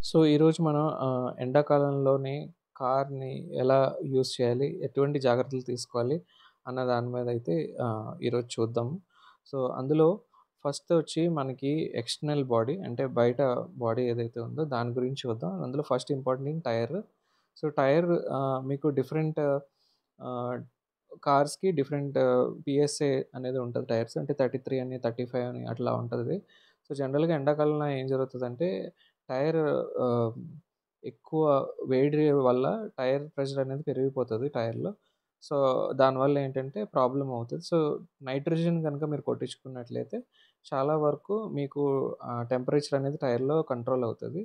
So, ఈరోజు మనం ఎండాకాలంలోని కార్‌ని ఎలా యూజ్ చేయాలి? ఎటువంటి జాగ్రత్తలు తీసుకోవాలి? అన్న దాని మీదయితే ఈరోజు చూద్దాం. సో, అందులో ఫస్ట్ వచ్చి మనకి ఎక్స్టర్నల్ బాడీ అంటే బయట బాడీ ఏదైతే ఉందో దాని గురించి చూద్దాం. అందులో first important thing tyre. So, tyre మీకు డిఫరెంట్ ఆహ్, కార్స్‌కి డిఫరెంట్ పీఎస్ఏ అనేది ఉంటది టైర్స్. అంటే 33 అని, 35 అని అట్లా ఉంటది. సో, జనరల్‌గా ఎండాకాలంలో ఏం జరుగుతదంటే టైర్ ఆహ్, ఎక్కువ వేడి వల్ల టైర్ ప్రెషర్ అనేది పెరిగిపోతది టైర్‌లో. సో, దానివల్ల ఏంటంటే ప్రాబ్లమ్ అవుతది. సో, నైట్రోజన్ గనుక మీరు కొట్టించుకున్నట్లయితే చాలా వరకు మీకు టెంపరేచర్ అనేది టైర్‌లో కంట్రోల్ అవుతది.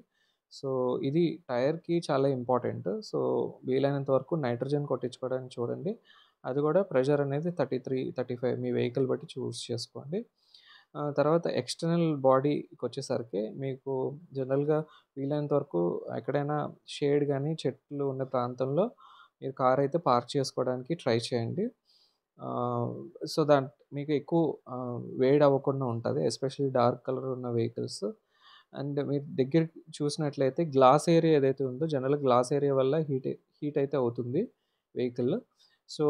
సో, ఇది టైర్‌కి చాలా ఇంపార్టెంట్. సో, వీలైనంత వరకు నైట్రోజన్ కొట్టించుకోవడానికి చూడండి. అది కూడా ప్రెషర్ అనేది 33, 35 మీ వెహికల్ బట్టి చూజ్ చేసుకోండి. తర్వాత ఎక్స్టర్నల్ బాడీకొచ్చేసరికి మీకు జనరల్‌గా వీలైనంత వరకు ఎక్కడైనా షేడ్ గాని, చెట్లు ఉన్న ప్రాంతంలో మీరు కారైతే పార్క్ చేసుకోవడానికి ట్రై చేయండి. ఆహ్, సో, మీకు ఎక్కువ వేడవ్వకుండా ఉంటది. ఎస్పెషల్లీ డార్క్ కలర్ ఉన్న వెహికల్స్. అండ్ మీరు దగ్గరికి చూసినట్లయితే గ్లాస్ ఏరియా ఏదైతే ఉందో జనరల్‌గా గ్లాస్ ఏరియా వల్ల హీట్ అయితే అవుతుంది వెహికల్. సో,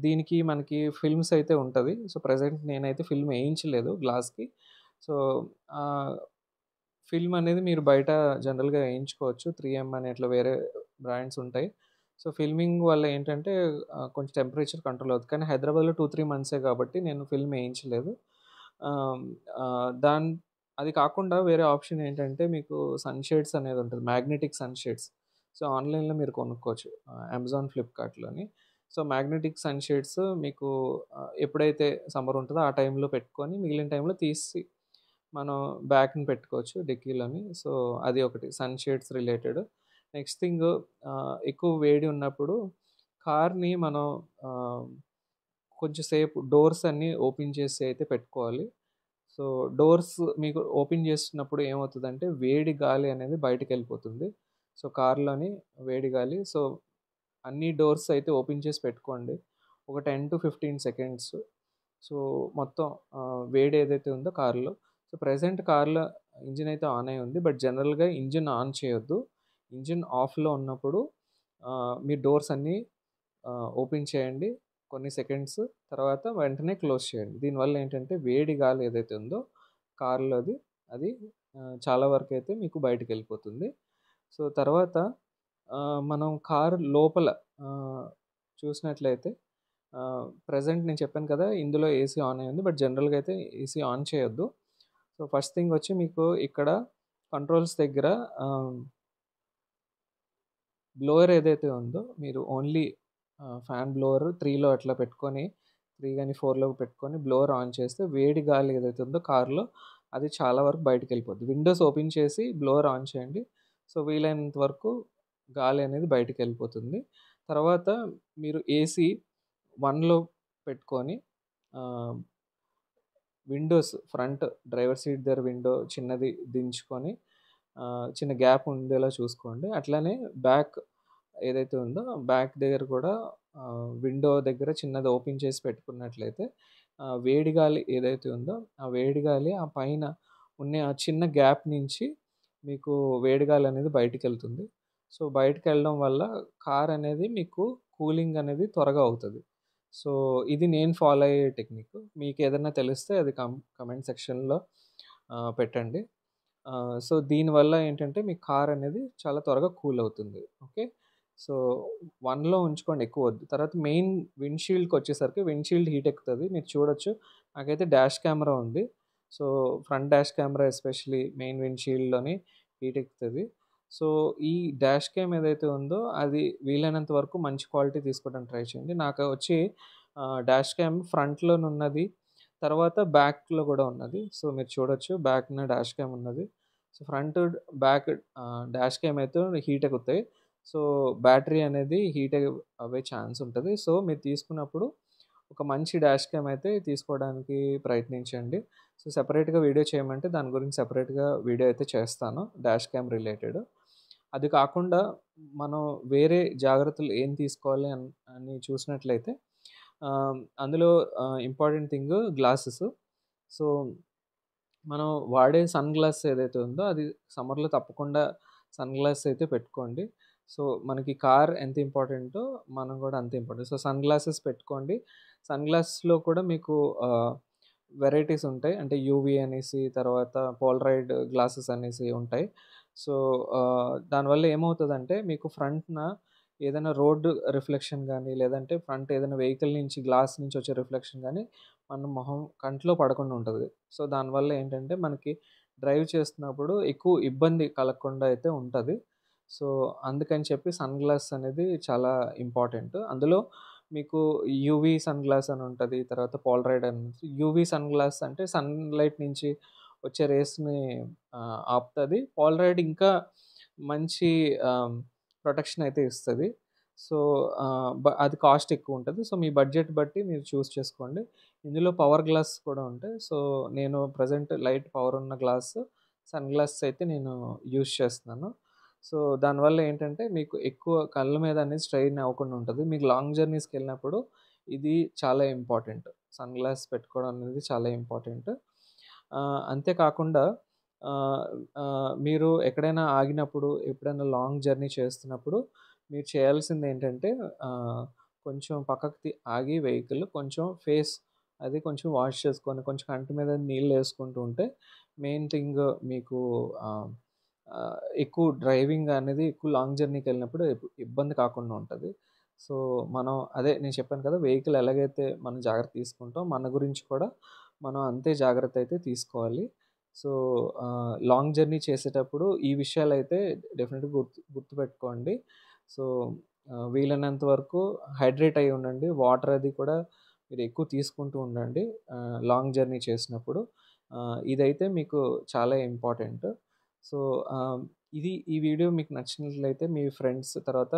దీనికి మనకి ఫిల్మ్స్ అయితే ఉంటది. సో, ప్రెజెంట్ నేనైతే ఫిల్మ్ ఏయించలేదు గ్లాస్‌కి. సో, ఆహ్, ఫిల్మ్ అనేది మీరు బయట జనరల్‌గా ఏయించుకోవచ్చు. 3ఎం అని ఇట్లా వేరే బ్రాండ్స్ ఉంటాయి. సో, ఫిల్మింగ్ వల్ల ఏంటంటే కొంచెం టెంపరేచర్ కంట్రోల్ అవుద్ది. కానీ హైదరాబాద్‌లో 2, 3 మంత్సే కాబట్టి నేను ఫిల్మ్ ఏయించలేదు. ఆహ్, ఆహ్, దాన్ అది కాకుండా వేరే ఆప్షన్ ఏంటంటే మీకు సన్ షేడ్స్ అనేది ఉంటది. Magnetic sun shades. సో, ఆన్‌లైన్‌లో మీరు కొనుక్కోవచ్చు. అమెజాన్, ఫ్లిప్‌కార్ట్‌లోని. సో, మ్యాగ్నెటిక్ సన్ షేడ్స్ మీకు ఎప్పుడైతే సమ్మర్ ఉంటదో ఆ టైంలో పెట్టుకొని మిగిలిన టైంలో తీసి మనం బ్యాక్‌ని పెట్టుకోవచ్చు డిక్కీలోని. సో, అది ఒకటి sun shades related. Next thing ఎక్కువ వేడి ఉన్నప్పుడు కార్‌ని మనం ఆహ్, కొంచెం సేపు డోర్స్ అన్నీ ఓపెన్ చేసి అయితే పెట్టుకోవాలి. సో, డోర్స్ మీకు ఓపెన్ చేస్తున్నప్పుడు ఏమవుతదంటే వేడి గాలి అనేది బయటికెళ్ళిపోతుంది. సో, కార్‌లోని వేడి గాలి. సో, అన్ని డోర్స్ అయితే ఓపెన్ చేసి పెట్టుకోండి. ఒక 10-15 సెకండ్స్. సో, మొత్తం వేడి ఏదైతే ఉందో కార్‌లో సో, ప్రెజెంట్ కార్‌లో ఇంజిన్ అయితే ఆన్ అయ్యి ఉంది. బట్ జనరల్‌గా ఇంజిన్ ఆన్ చేయొద్దు. ఇంజిన్ ఆఫ్‌లో ఉన్నప్పుడు మీ డోర్స్ అన్నీ ఓపెన్ చేయండి. కొన్ని సెకండ్స్ తర్వాత వెంటనే క్లోజ్ చేయండి. దీనివల్ల ఏంటంటే వేడి గాలి ఏదైతే ఉందో కార్‌లోది అది చాలా వరకైతే మీకు బయటికెళ్ళిపోతుంది. సో, తర్వాత మనం కారు లోపల ఆహ్, చూసినట్లయితే ప్రెజెంట్ నేను చెప్పాను కదా! ఇందులో ఏసీ ఆన్ అయ్యి ఉంది. బట్ జనరల్‌గా అయితే ఏసీ ఆన్ చేయొద్దు. సో, ఫస్ట్ థింగ్ వచ్చి మీకు ఇక్కడ కంట్రోల్స్ దగ్గర ఆహ్, బ్లోయర్ ఏదైతే ఉందో మీరు ఓన్లీ ఫ్యాన్ బ్లోవర్ 3లో అట్లా పెట్టుకొని 3 గాని 4లో పెట్టుకొని బ్లోవర్ ఆన్ చేస్తే వేడి గాలి ఏదైతే ఉందో కార్‌లో అది చాలా వరకు బయటికెళ్ళిపోద్ది. విండోస్ ఓపెన్ చేసి బ్లోవర్ ఆన్ చేయండి. సో, వీలైనంత వరకు గాలి అనేది బయటికెళ్ళిపోతుంది. తర్వాత మీరు ఏసీ 1లో పెట్టుకొని ఆహ్, విండోస్ ఫ్రంట్ డ్రైవర్ సీట్ దగ్గర విండో చిన్నది దించుకొని చిన్న గ్యాప్ ఉండేలా చూసుకోండి. అట్లనే బ్యాక్ ఏదైతే ఉందో బ్యాక్ దగ్గర కూడా విండో దగ్గర చిన్నది ఓపెన్ చేసి పెట్టుకున్నట్లయితే వేడి గాలి ఏదైతే ఉందో ఆ వేడి గాలి ఆ పైన ఉన్న ఆ చిన్న గ్యాప్ నుంచి మీకు వేడి గాలి అనేది బయటికెళ్తుంది. సో, బయటికెళ్ళడం వల్ల కార్ అనేది మీకు కూలింగ్ అనేది త్వరగా అవుతది. సో, ఇది నేను ఫాలో అయ్యే టెక్నిక్. మీకేదన్నా తెలిస్తే అది కమెంట్ సెక్షన్‌లో పెట్టండి. సో, దీనివల్ల ఏంటంటే మీ కార్ అనేది చాలా త్వరగా కూల్ అవుతుంది. ఓకే. సో, 1లో ఉంచుకోండి ఎక్కువ వద్దు. తర్వాత మెయిన్ విండ్‌షీల్డ్‌కొచ్చేసరికి విండ్‌షీల్డ్ హీట్ ఎక్కుతది. మీరు చూడొచ్చు. నాకైతే డాష్ కెమెరా ఉంది. So, front dash camera especially main విండ్‌షీల్డ్‌లోని హీట్ ఎక్కుతది. సో, ఈ డాష్ క్యామ్ ఏదైతే ఉందో అది వీలైనంత వరకు మంచి క్వాలిటీ తీసుకోవడానికి ట్రై చేయండి. నాకు వచ్చి డాష్ క్యామ్ ఫ్రంట్‌లోనున్నది. తర్వాత బ్యాక్‌లో గూడా ఉన్నది. సో, మీరు చూడొచ్చు బ్యాక్‌న డాష్ క్యామ్ ఉన్నది. సో, బ్యాక్ డాష్ క్యామ్ అయితే హీట్ ఎక్కుతాయి. సో, బ్యాటరీ అనేది హీట్ అవ్వే ఛాన్స్ ఉంటది. సో, మీరు తీసుకున్నప్పుడు ఒక మంచి డాష్ క్యామ్ అయితే తీసుకోవడానికి ప్రయత్నించండి. సో, సెపరేట్‌గా వీడియో చేయమంటే దాని గురించి సెపరేట్‌గా వీడియో అయితే చేస్తాను. Dash cam related. అది కాకుండా మనం వేరే జాగ్రత్తలు ఏం తీసుకోవాలి అని చూసినట్లయితే అందులో ఇంపార్టెంట్ థింగ్ గ్లాసెస్. సో, మనం వాడే సన్ గ్లాస్ ఏదైతే ఉందో అది సమ్మర్‌లో తప్పకుండా సన్ గ్లాసెస్ అయితే పెట్టుకోండి. సో, మనకి కార్ ఎంత ఇంపార్టెంటో మనం గూడా అంతే ఇంపార్టెంట్. సో, సన్ గ్లాసెస్ పెట్టుకోండి. సన్ గ్లాసెస్‌లో కూడా మీకు వెరైటీస్ ఉంటాయి. అంటే యూవీ అనేసి, తర్వాత పోలరాయిడ్ గ్లాసెస్ అనేసి ఉంటాయి. సో, దానివల్ల ఏమవుతదంటే మీకు ఫ్రంట్‌న ఏదైనా రోడ్ రిఫ్లెక్షన్ గానీ, లేదంటే ఫ్రంట్ ఏదైనా వెహికల్ నుంచి గ్లాస్ నుంచి వచ్చే రిఫ్లెక్షన్ గానీ, మన మొహం కంట్లో పడకుండా ఉంటది. సో, దానివల్ల ఏంటంటే మనకి డ్రైవ్ చేస్తున్నప్పుడు ఎక్కువ ఇబ్బంది కలగకుండా అయితే ఉంటది. సో, అందుకని చెప్పి సన్ గ్లాస్ అనేది చాలా ఇంపార్టెంట్. అందులో మీకు యూవీ సన్ గ్లాస్ అని ఉంటది. తర్వాత పోలరాయిడ్ అని యూవీ సన్ గ్లాస్ అంటే సన్‌లైట్ నుంచి వచ్చే రేస్‌ని ఆపుతది. పోలరాయిడ్ ఇంకా మంచి ఆహ్, ప్రొటెక్షన్ అయితే ఇస్తది. సో, అది కాస్ట్ ఎక్కువుంటది. సో, మీ బడ్జెట్ బట్టి మీరు చూజ్ చేసుకోండి. ఇందులో పవర్ గ్లాస్ కూడా ఉంటాయి. సో, నేను ప్రెజెంట్ లైట్ పవర్ ఉన్న గ్లాస్, సన్ గ్లాసెస్ అయితే నేను యూజ్ చేస్తున్నాను. సో, దానివల్ల ఏంటంటే మీకు ఎక్కువ కళ్ళ మీద అనేది స్ట్రెయిన్ అవ్వకుండా ఉంటది. మీకు లాంగ్ జర్నీస్‌కెళ్ళినప్పుడు ఇది చాలా ఇంపార్టెంట్. సన్ గ్లాస్ పెట్టుకోవడం అనేది చాలా ఇంపార్టెంట్. అంతే కాకుండా ఆహ్, మీరు ఎక్కడైనా ఆగినప్పుడు, ఎప్పుడైనా లాంగ్ జర్నీ చేస్తున్నప్పుడు మీరు చేయాల్సిందేంటంటే ఆహ్, కొంచెం పక్కకి ఆగి వెహికల్ కొంచెం ఫేస్ అది కొంచెం వాష్ చేసుకొని, కొంచెం కంటి మీద నీళ్ళేసుకుంటూ ఉంటే మెయిన్ థింగ్ మీకు ఆహ్, ఎక్కువ డ్రైవింగ్ అనేది ఎక్కువ లాంగ్ జర్నీకెళ్ళినప్పుడు ఇబ్బంది కాకుండా ఉంటది. సో, మనం అదే నేను చెప్పాను కదా! వెహికల్ ఎలాగైతే మనం జాగ్రత్త తీసుకుంటామో, మన గురించి కూడా మనం అంతే జాగ్రత్త అయితే తీసుకోవాలి. సో, లాంగ్ జర్నీ చేసేటప్పుడు ఈ విషయాలైతే డెఫినిట్‌గా గుర్తుపెట్టుకోండి. సో, వీలైనంత వరకు హైడ్రేట్ అయ్యి ఉండండి. వాటర్ అది కూడా మీరు ఎక్కువ తీసుకుంటూ ఉండండి. లాంగ్ జర్నీ చేసినప్పుడు. ఇదైతే మీకు చాలా ఇంపార్టెంట్. సో, ఈ వీడియో మీకు నచ్చినట్లయితే మీ ఫ్రెండ్స్ తర్వాత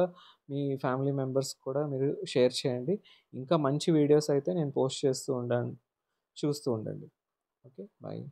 మీ ఫ్యామిలీ మెంబర్స్‌కి కూడా మీరు షేర్ చేయండి. ఇంకా మంచి వీడియోస్ అయితే నేను పోస్ట్ చేస్తూ చూస్తూ ఉండండి. ఓకే. బాయ్.